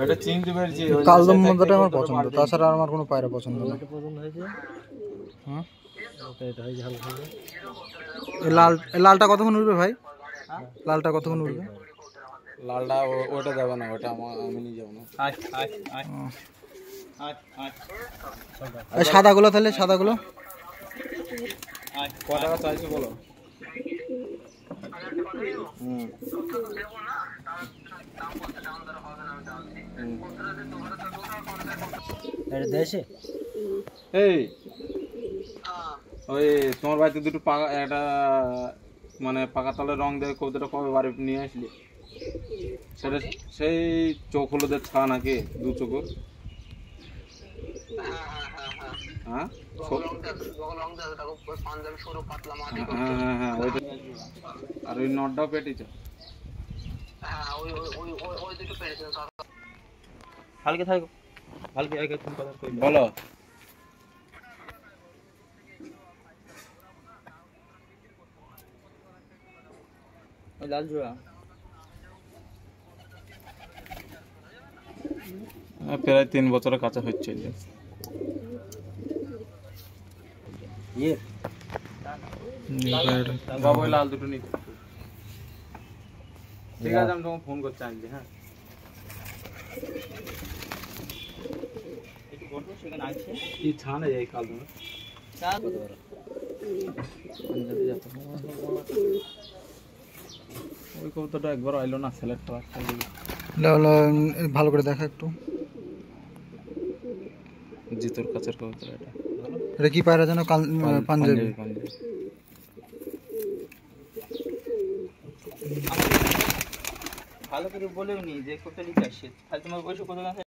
এটা চিনতে পেরেছি, কালদম মধ্যটা আমার পছন্দ, তাছাড়া আমার কোনো পায়রা পছন্দ না। পছন্দ হয়েছে। হ্যাঁ এটা হয়েছে হালকা। লালটা কতক্ষণ উঠবে ভাই? লালটা কতক্ষণ উঠবে? লালটা ওটা যাবে না, ওটা আমি নিয়ে যাবো না। সাদাগুলো তাহলে, সাদাগুলো ক টাকা চাইছো বলো? এই ওই তোমার বাড়িতে দুটো পাকা, একটা মানে পাকা তলের রং দিয়ে কবুতরটা কবে বাড়ি নিয়ে আসলি? সেটা সেই চোখ হলুদের ছা নাকি, দু চোখের? হ্যাঁ হ্যাঁ ওইটা। আর ওই নটটাও পেটিছে। হালকা থাকো, হালকা আগে তুমি কথা কই বলো। ওই লাল জোড়া প্রায় 3 বছরের কাছে হচ্ছে। বাবা লাল দুটো নিতে। ঠিক আছে, আমি তোমাকে ফোন করতে আসছি। হ্যাঁ একটু বলবো সেখানে আছে কি ছানে এই কাল তোমার ওই কবুতরটা একবার আইলো না, সিলেক্ট করা ভালো করে দেখা একটু। জিতুর কাছের কবুতর এটা। এটা কি পায়রা যেন? পাঞ্জাবি। ভালো করে বলেও নি যে কোথায় লিখে আসছে, তাহলে তোমার বসে কোথাও